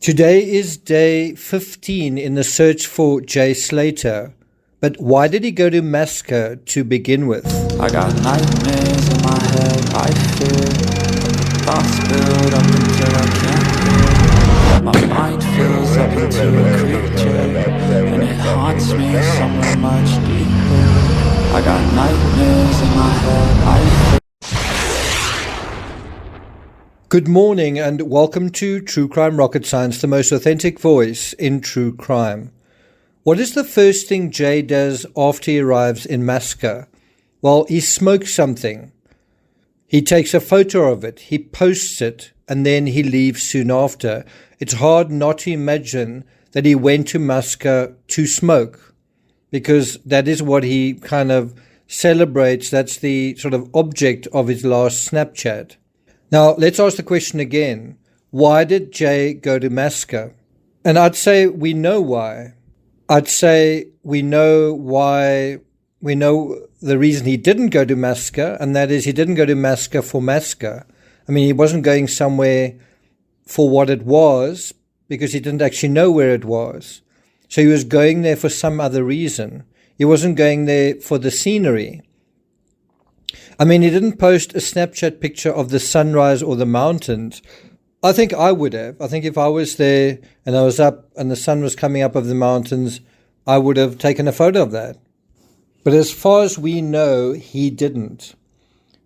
Today is day 15 in the search for Jay Slater. But why did he go to Masca to begin with? I got nightmares in my head, I fear thoughts build up until I can't hear. My mind fills up into a creature, and it haunts me somewhere much deeper. I got nightmares in my head, I fear. Good morning and welcome to True Crime Rocket Science, the most authentic voice in true crime. What is the first thing Jay does after he arrives in Masca? Well, he smokes something. He takes a photo of it, he posts it, and then he leaves soon after. It's hard not to imagine that he went to Masca to smoke, because that is what he kind of celebrates. That's the sort of object of his last Snapchat. Now, let's ask the question again. Why did Jay go to Masca? And I'd say we know why. I'd say we know why. We know the reason he didn't go to Masca, and that is he didn't go to Masca for Masca. I mean, he wasn't going somewhere for what it was because he didn't actually know where it was. So he was going there for some other reason. He wasn't going there for the scenery. I mean, he didn't post a Snapchat picture of the sunrise or the mountains. I think I would have. I think if I was there and I was up and the sun was coming up over the mountains, I would have taken a photo of that. But as far as we know, he didn't.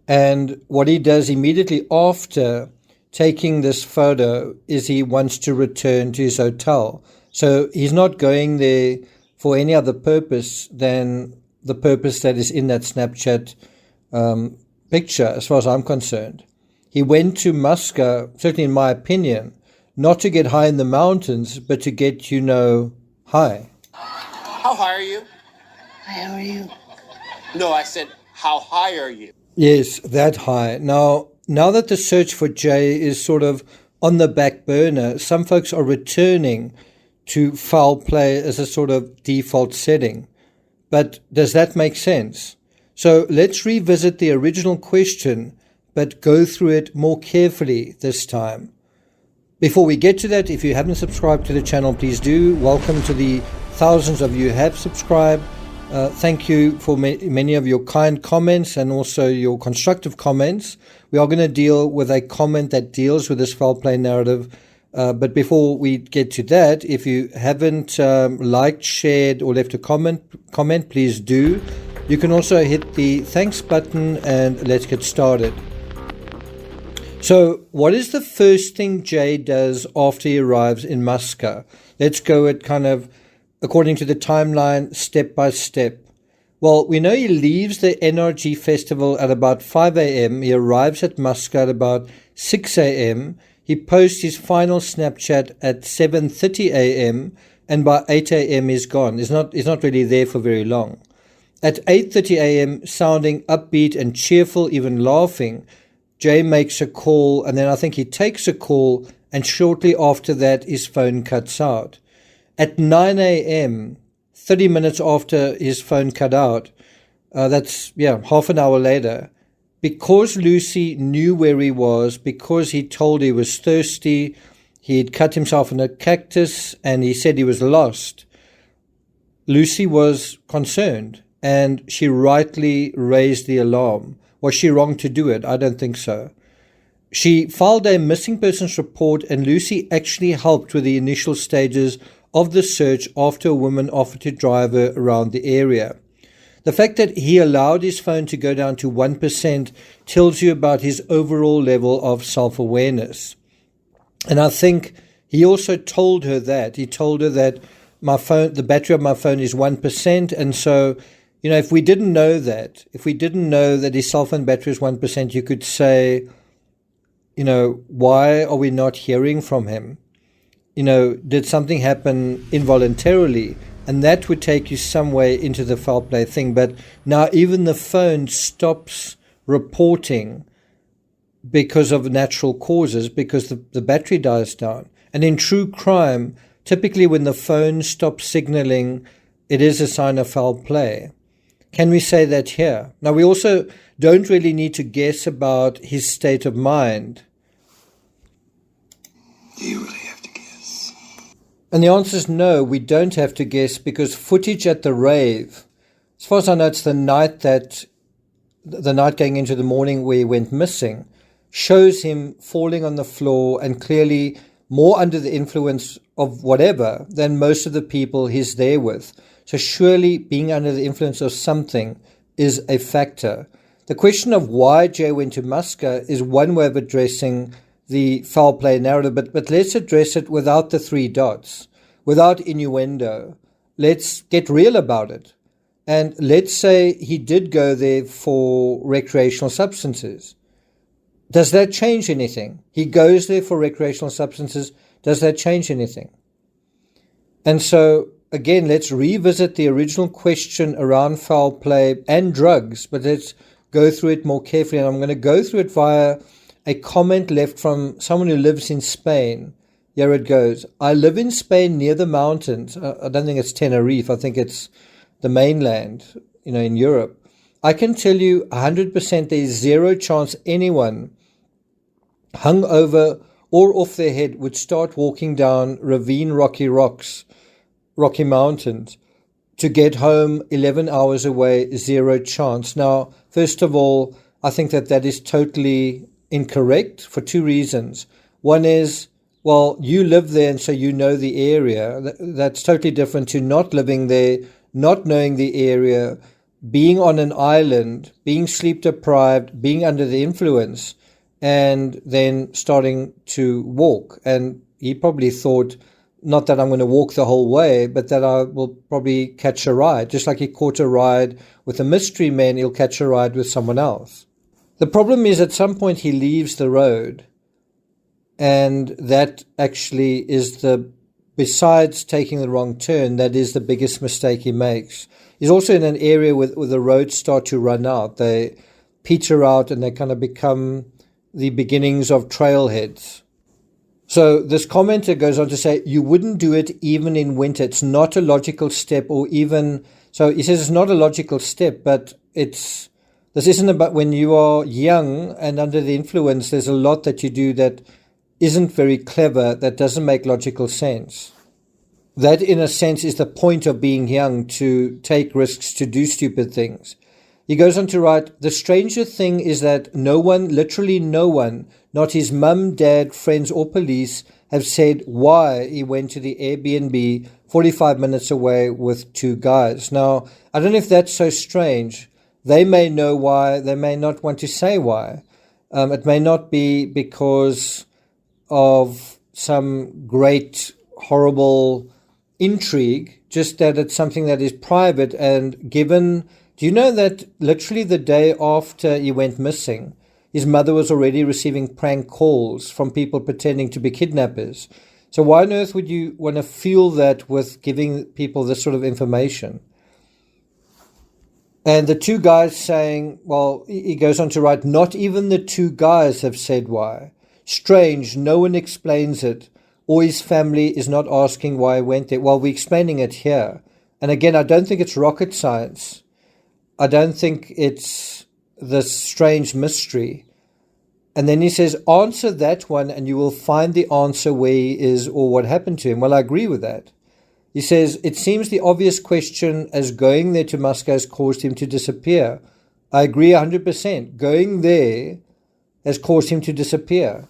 And what he does immediately after taking this photo is he wants to return to his hotel. So he's not going there for any other purpose than the purpose that is in that Snapchat picture, as far as I'm concerned. He went to Masca, certainly in my opinion, not to get high in the mountains, but to get, high. How high are you? How are you? No, I said, how high are you? Yes, that high. Now that the search for Jay is sort of on the back burner, some folks are returning to foul play as a sort of default setting. But does that make sense? So let's revisit the original question, but go through it more carefully this time. Before we get to that, if you haven't subscribed to the channel, please do. Welcome to the thousands of you who have subscribed. Thank you for many of your kind comments and also your constructive comments. We are going to deal with a comment that deals with this foul play narrative. But before we get to that, if you haven't liked, shared, or left a comment, please do. You can also hit the thanks button and let's get started. So what is the first thing Jay does after he arrives in Masca? Let's go at kind of according to the timeline, step by step. Well, we know he leaves the NRG festival at about 5 a.m. He arrives at Masca at about 6 a.m. He posts his final Snapchat at 7:30 a.m. and by 8 a.m. he's gone. He's not really there for very long. At 8:30 a.m., sounding upbeat and cheerful, even laughing, Jay makes a call, and then I think he takes a call, and shortly after that, his phone cuts out. At 9 a.m., 30 minutes after his phone cut out, that's half an hour later, because Lucy knew where he was, because he told he was thirsty, he'd cut himself in a cactus, and he said he was lost, Lucy was concerned. And she rightly raised the alarm. Was she wrong to do it? I don't think so. She filed a missing persons report, and Lucy actually helped with the initial stages of the search after a woman offered to drive her around the area. The fact that he allowed his phone to go down to 1% tells you about his overall level of self-awareness. And I think he also told her that. He told her that the battery of my phone is 1%, and so if we didn't know that, his cell phone battery is 1%, you could say, why are we not hearing from him? Did something happen involuntarily? And that would take you some way into the foul play thing. But now even the phone stops reporting because of natural causes, because the battery dies down. And in true crime, typically when the phone stops signaling, it is a sign of foul play. Can we say that here? Now, we also don't really need to guess about his state of mind. You really have to guess. And the answer is no, we don't have to guess, because footage at the rave, as far as I know, it's the night going into the morning where he went missing, shows him falling on the floor and clearly more under the influence of whatever than most of the people he's there with. So surely being under the influence of something is a factor. The question of why Jay went to Masca is one way of addressing the foul play narrative, but let's address it without the three dots, without innuendo. Let's get real about it. And let's say he did go there for recreational substances. Does that change anything? He goes there for recreational substances. Does that change anything? And so, again, let's revisit the original question around foul play and drugs, but let's go through it more carefully. And I'm going to go through it via a comment left from someone who lives in Spain. Here it goes. I live in Spain near the mountains. I don't think it's Tenerife. I think it's the mainland, in Europe. I can tell you 100% there's zero chance anyone hung over or off their head would start walking down ravine Rocky Mountains to get home 11 hours away, zero chance. Now, first of all, I think that is totally incorrect for two reasons. One is, well, you live there and so you know the area. That's totally different to not living there, not knowing the area, being on an island, being sleep deprived, being under the influence, and then starting to walk. And he probably thought, not that I'm going to walk the whole way, but that I will probably catch a ride. Just like he caught a ride with a mystery man, he'll catch a ride with someone else. The problem is at some point he leaves the road, and that actually is besides taking the wrong turn, that is the biggest mistake he makes. He's also in an area where the roads start to run out. They peter out and they kind of become the beginnings of trailheads. So this commenter goes on to say, you wouldn't do it even in winter. It's not a logical step, or even, so he says it's not a logical step, but this isn't about when you are young and under the influence. There's a lot that you do that isn't very clever, that doesn't make logical sense. That, in a sense, is the point of being young, to take risks, to do stupid things. He goes on to write, the stranger thing is that no one, literally no one, not his mum, dad, friends or police, have said why he went to the Airbnb 45 minutes away with two guys. Now, I don't know if that's so strange. They may know why, they may not want to say why. It may not be because of some great, horrible intrigue, just that it's something that is private. And given, do you know that literally the day after he went missing, his mother was already receiving prank calls from people pretending to be kidnappers? So why on earth would you want to fuel that with giving people this sort of information? And the two guys saying, well, he goes on to write, not even the two guys have said why. Strange, no one explains it, or his family is not asking why he went there. Well, we're explaining it here. And again, I don't think it's rocket science. I don't think it's this strange mystery. And then he says, answer that one and you will find the answer where he is or what happened to him. Well, I agree with that. He says, it seems the obvious question as going there to Masca has caused him to disappear. I agree 100%. Going there has caused him to disappear.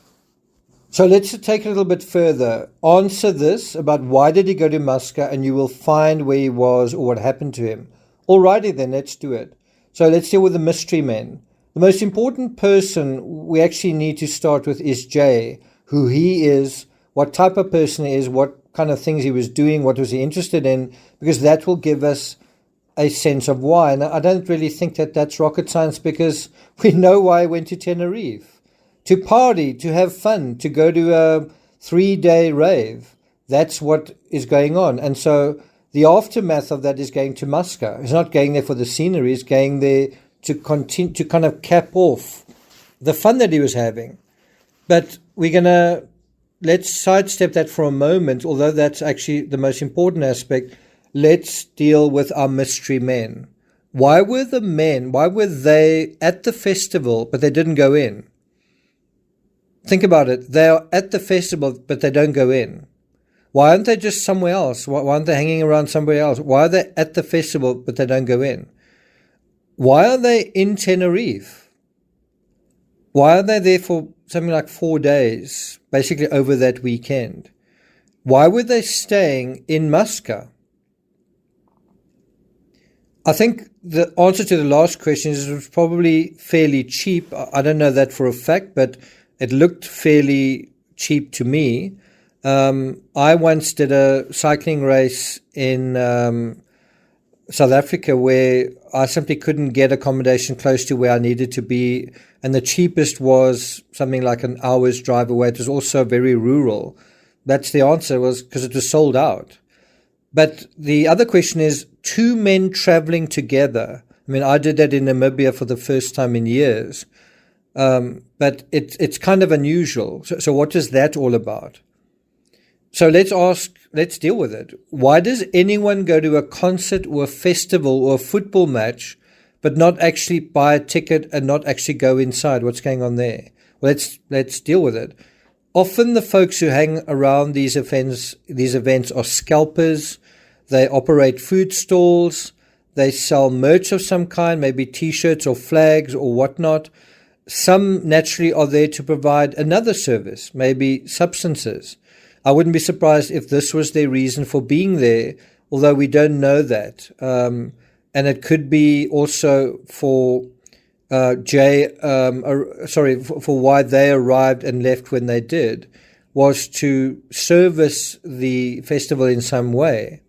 So let's take it a little bit further. Answer this about why did he go to Masca, and you will find where he was or what happened to him. Alrighty then, let's do it. So let's deal with the mystery men. The most important person we actually need to start with is Jay, who he is, what type of person he is, what kind of things he was doing, what was he interested in, because that will give us a sense of why. And I don't really think that that's rocket science, because we know why he went to Tenerife. To party, to have fun, to go to a 3-day rave. That's what is going on. And so the aftermath of that is going to Masca. He's not going there for the scenery. He's going there to continue to kind of cap off the fun that he was having. But let's sidestep that for a moment, although that's actually the most important aspect. Let's deal with our mystery men. Why were they at the festival, but they didn't go in? Think about it. They are at the festival, but they don't go in. Why aren't they just somewhere else? Why aren't they hanging around somewhere else? Why are they at the festival but they don't go in? Why are they in Tenerife? Why are they there for something like 4 days, basically over that weekend? Why were they staying in Masca? I think the answer to the last question is it was probably fairly cheap. I don't know that for a fact, but it looked fairly cheap to me. I once did a cycling race in South Africa where I simply couldn't get accommodation close to where I needed to be, and the cheapest was something like an hour's drive away. It was also very rural. That's the answer, was because it was sold out. But the other question is, two men traveling together. I mean, I did that in Namibia for the first time in years, but it's kind of unusual. So what is that all about? So let's deal with it. Why does anyone go to a concert or a festival or a football match but not actually buy a ticket and not actually go inside? What's going on there? Well, let's deal with it. Often the folks who hang around these events are scalpers. They operate food stalls. They sell merch of some kind, maybe T-shirts or flags or whatnot. Some naturally are there to provide another service, maybe substances. I wouldn't be surprised if this was their reason for being there, although we don't know that. And it could be also for for why they arrived and left when they did, was to service the festival in some way.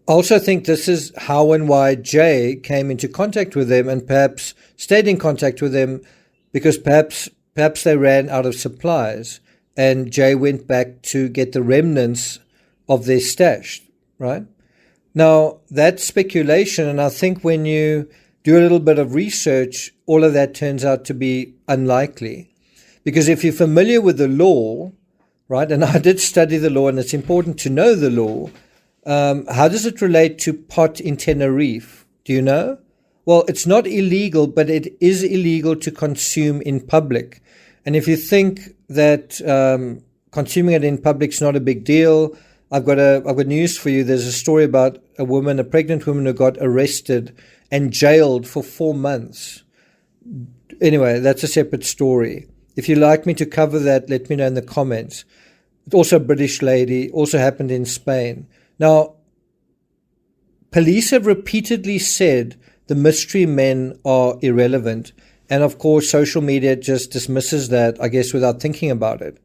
I also think this is how and why Jay came into contact with them and perhaps stayed in contact with them, because perhaps they ran out of supplies and Jay went back to get the remnants of their stash, right? Now, that's speculation, and I think when you do a little bit of research, all of that turns out to be unlikely. Because if you're familiar with the law, right, and I did study the law, and it's important to know the law, how does it relate to pot in Tenerife? Do you know? Well, it's not illegal, but it is illegal to consume in public. And if you think that consuming it in public is not a big deal, I've got news for you. There's a story about a pregnant woman who got arrested and jailed for 4 months. Anyway, that's a separate story. If you'd like me to cover that, let me know in the comments. It's also a British lady, also happened in Spain. Now, police have repeatedly said the mystery men are irrelevant. And of course, social media just dismisses that, I guess, without thinking about it.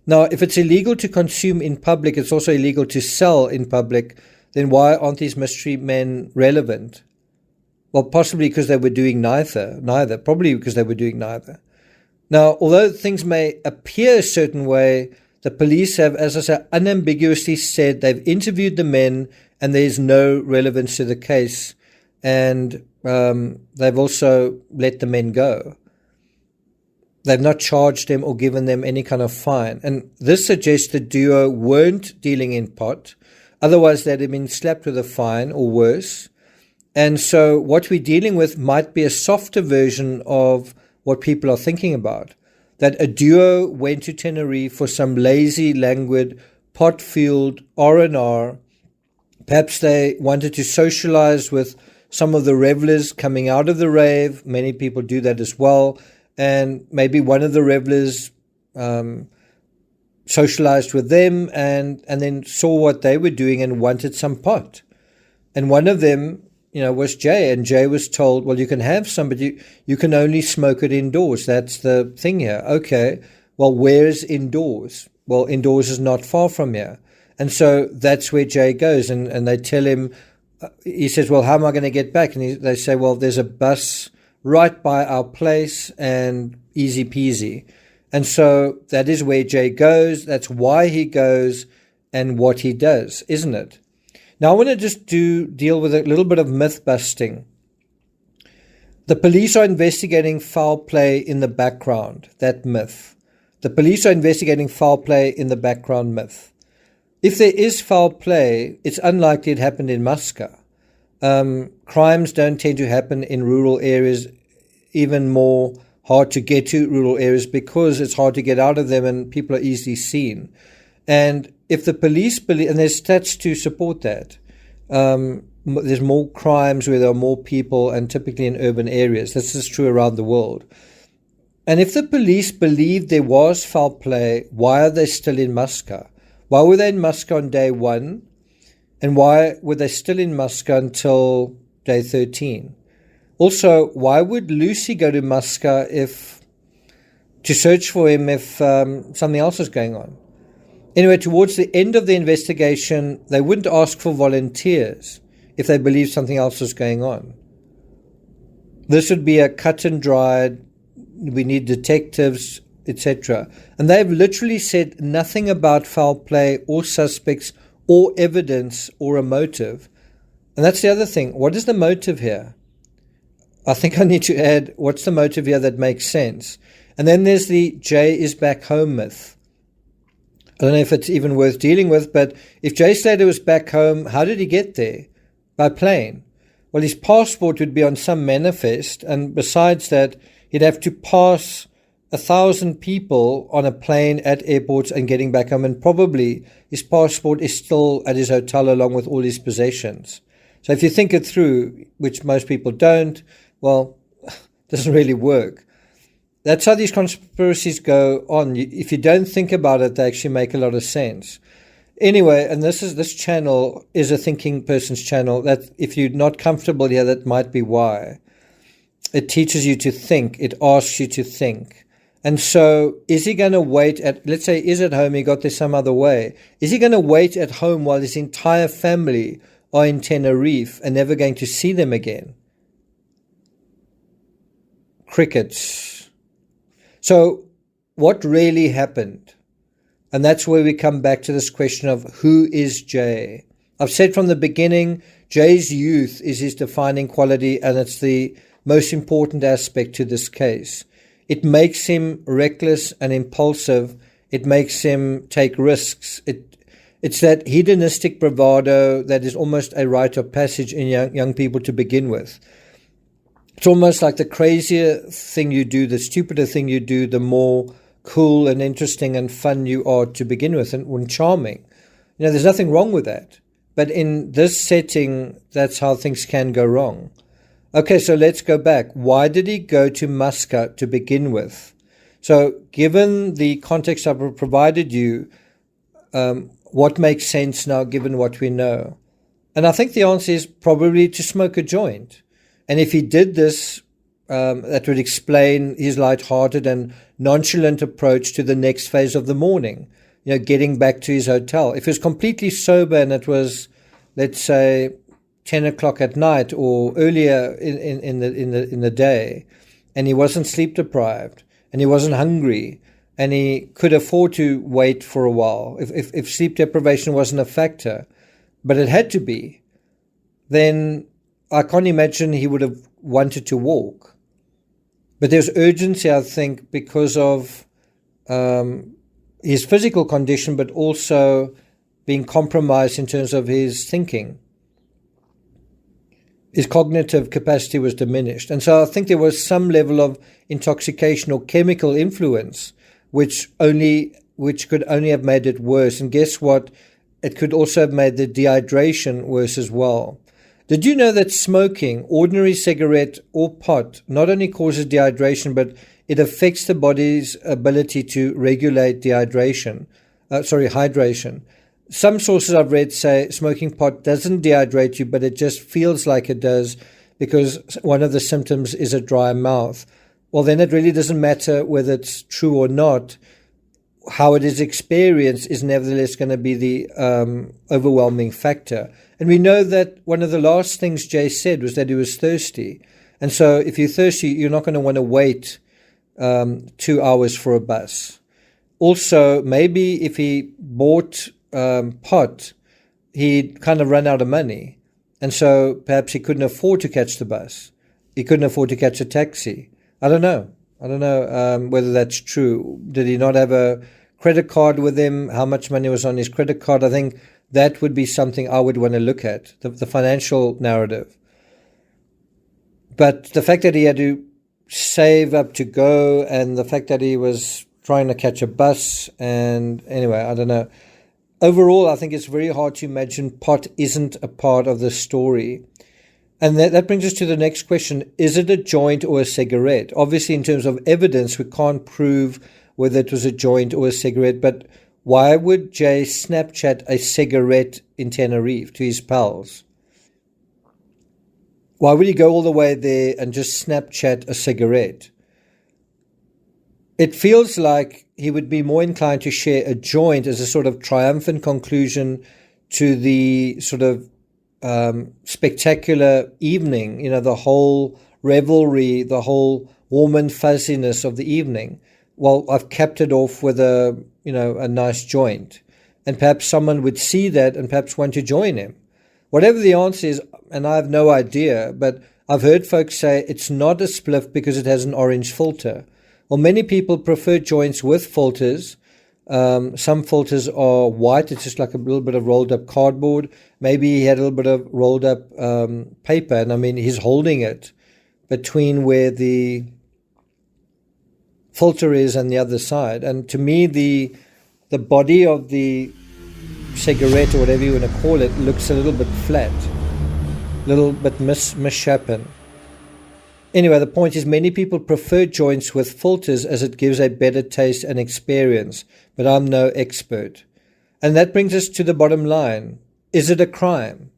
Now, if it's illegal to consume in public, it's also illegal to sell in public, then why aren't these mystery men relevant? Well, possibly because they were doing neither. Probably because they were doing neither. Now, although things may appear a certain way, the police have, as I say, unambiguously said they've interviewed the men and there's no relevance to the case. And they've also let the men go. They've not charged them or given them any kind of fine. And this suggests the duo weren't dealing in pot. Otherwise, they'd have been slapped with a fine or worse. And so what we're dealing with might be a softer version of what people are thinking about. That a duo went to Tenerife for some lazy, languid, pot-fueled R&R. Perhaps they wanted to socialize with some of the revelers coming out of the rave. Many people do that as well. And maybe one of the revelers socialized with them and then saw what they were doing and wanted some pot. And one of them, was Jay. And Jay was told, well, you can have some, but you can only smoke it indoors. That's the thing here. Okay, well, where's indoors? Well, indoors is not far from here. And so that's where Jay goes. And they tell him, he says, well, how am I going to get back? And they say, well, there's a bus right by our place and easy peasy. And so that is where Jay goes. That's why he goes and what he does, isn't it? Now, I want to just deal with a little bit of myth busting. The police are investigating foul play in the background, that myth. The police are investigating foul play in the background myth. If there is foul play, it's unlikely it happened in Masca. Crimes don't tend to happen in rural areas, even more hard to get to rural areas because it's hard to get out of them and people are easily seen. And if the police believe, and there's stats to support that, there's more crimes where there are more people, and typically in urban areas. This is true around the world. And if the police believed there was foul play, why are they still in Masca? Why were they in Masca on day 1? And why were they still in Masca until day 13? Also, why would Lucy go to Masca to search for him if something else was going on? Anyway, towards the end of the investigation, they wouldn't ask for volunteers if they believed something else was going on. This would be a cut and dried, we need detectives, etc. And they've literally said nothing about foul play or suspects or evidence or a motive. And that's the other thing. What is the motive here? I think I need to add, what's the motive here that makes sense? And then there's the Jay is back home myth. I don't know if it's even worth dealing with, but if Jay Slater was back home, how did he get there? By plane. Well, his passport would be on some manifest, and besides that, he'd have to pass 1,000 people on a plane at airports and getting back home, and probably his passport is still at his hotel along with all his possessions. So if you think it through, which most people don't, well, it doesn't really work. That's how these conspiracies go on. If you don't think about it, they actually make a lot of sense. Anyway, and this channel is a thinking person's channel. That if you're not comfortable here, that might be why. It teaches you to think. It asks you to think. And so is he going to wait let's say he's at home, he got there some other way. Is he going to wait at home while his entire family are in Tenerife and never going to see them again? Crickets. So what really happened? And that's where we come back to this question of who is Jay? I've said from the beginning, Jay's youth is his defining quality, and it's the most important aspect to this case. It makes him reckless and impulsive. It makes him take risks. It's that hedonistic bravado that is almost a rite of passage in young people to begin with. It's almost like the crazier thing you do, the stupider thing you do, the more cool and interesting and fun you are to begin with, and charming. There's nothing wrong with that. But in this setting, that's how things can go wrong. Okay, so let's go back. Why did he go to Masca to begin with? So given the context I've provided you, what makes sense now given what we know? And I think the answer is probably to smoke a joint. And if he did this, that would explain his light-hearted and nonchalant approach to the next phase of the morning, getting back to his hotel. If he was completely sober and it was, let's say, 10 o'clock at night or earlier in the day, and he wasn't sleep deprived, and he wasn't hungry, and he could afford to wait for a while, if sleep deprivation wasn't a factor, but it had to be, then I can't imagine he would have wanted to walk. But there's urgency, I think, because of his physical condition, but also being compromised in terms of his thinking. His cognitive capacity was diminished. And so I think there was some level of intoxication or chemical influence, which could only have made it worse. And guess what? It could also have made the dehydration worse as well. Did you know that smoking, ordinary cigarette or pot, not only causes dehydration, but it affects the body's ability to regulate hydration? Some sources I've read say smoking pot doesn't dehydrate you, but it just feels like it does because one of the symptoms is a dry mouth. Well, then it really doesn't matter whether it's true or not. How it is experienced is nevertheless going to be the overwhelming factor. And we know that one of the last things Jay said was that he was thirsty. And so if you're thirsty, you're not going to want to wait 2 hours for a bus. Also, maybe if he bought pot, he'd kind of run out of money. And so perhaps he couldn't afford to catch the bus. He couldn't afford to catch a taxi. I don't know whether that's true. Did he not have a credit card with him? How much money was on his credit card? I think that would be something I would want to look at, the financial narrative. But the fact that he had to save up to go, and the fact that he was trying to catch a bus, and anyway, I don't know. overall, I think it's very hard to imagine pot isn't a part of the story. And that brings us to the next question. Is it a joint or a cigarette? Obviously, in terms of evidence, we can't prove whether it was a joint or a cigarette, but why would Jay Snapchat a cigarette in Tenerife to his pals? Why would he go all the way there and just Snapchat a cigarette? It feels like he would be more inclined to share a joint as a sort of triumphant conclusion to the sort of spectacular evening, the whole revelry, the whole warm and fuzziness of the evening. Well, I've capped it off with a nice joint. And perhaps someone would see that and perhaps want to join him. Whatever the answer is, and I have no idea, but I've heard folks say it's not a spliff because it has an orange filter. Well, many people prefer joints with filters. Some filters are white. It's just like a little bit of rolled up cardboard. Maybe he had a little bit of rolled up paper. And I mean, he's holding it between where the filter is and the other side. And to me, the body of the cigarette, or whatever you want to call it, looks a little bit flat, a little bit misshapen. Anyway, the point is many people prefer joints with filters as it gives a better taste and experience, but I'm no expert. And that brings us to the bottom line. Is it a crime?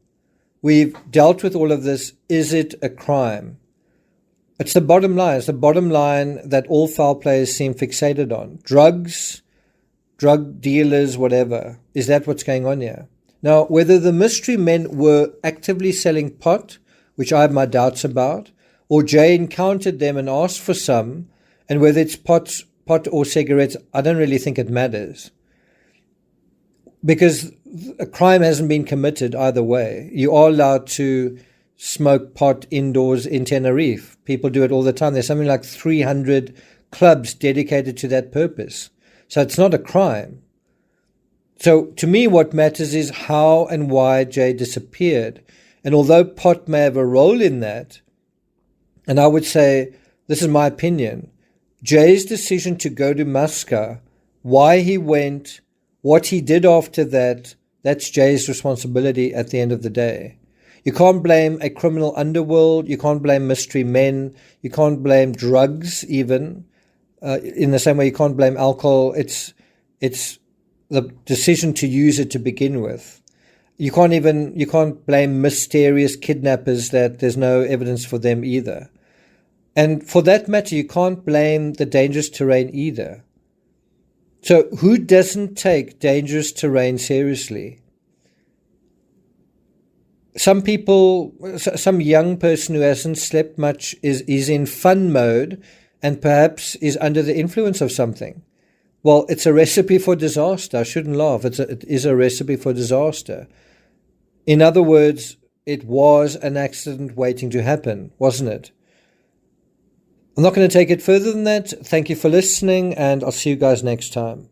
We've dealt with all of this. Is it a crime? It's the bottom line. It's the bottom line that all foul players seem fixated on. Drugs, drug dealers, whatever. Is that what's going on here? Now, whether the mystery men were actively selling pot, which I have my doubts about, or Jay encountered them and asked for some, and whether it's pot or cigarettes, I don't really think it matters. Because a crime hasn't been committed either way. You are allowed to smoke pot indoors in Tenerife. People do it all the time. There's something like 300 clubs dedicated to that purpose. So it's not a crime. So to me, what matters is how and why Jay disappeared. And although pot may have a role in that, and I would say, this is my opinion, Jay's decision to go to Masca, why he went, what he did after that, that's Jay's responsibility at the end of the day. You can't blame a criminal underworld. You can't blame mystery men. You can't blame drugs even. In the same way you can't blame alcohol. It's the decision to use it to begin with. You can't blame mysterious kidnappers that there's no evidence for them either. And for that matter, you can't blame the dangerous terrain either. So who doesn't take dangerous terrain seriously? Some people, some young person who hasn't slept much is in fun mode and perhaps is under the influence of something. Well, it's a recipe for disaster. I shouldn't laugh. It is a recipe for disaster. In other words, it was an accident waiting to happen, wasn't it? I'm not going to take it further than that. Thank you for listening, and I'll see you guys next time.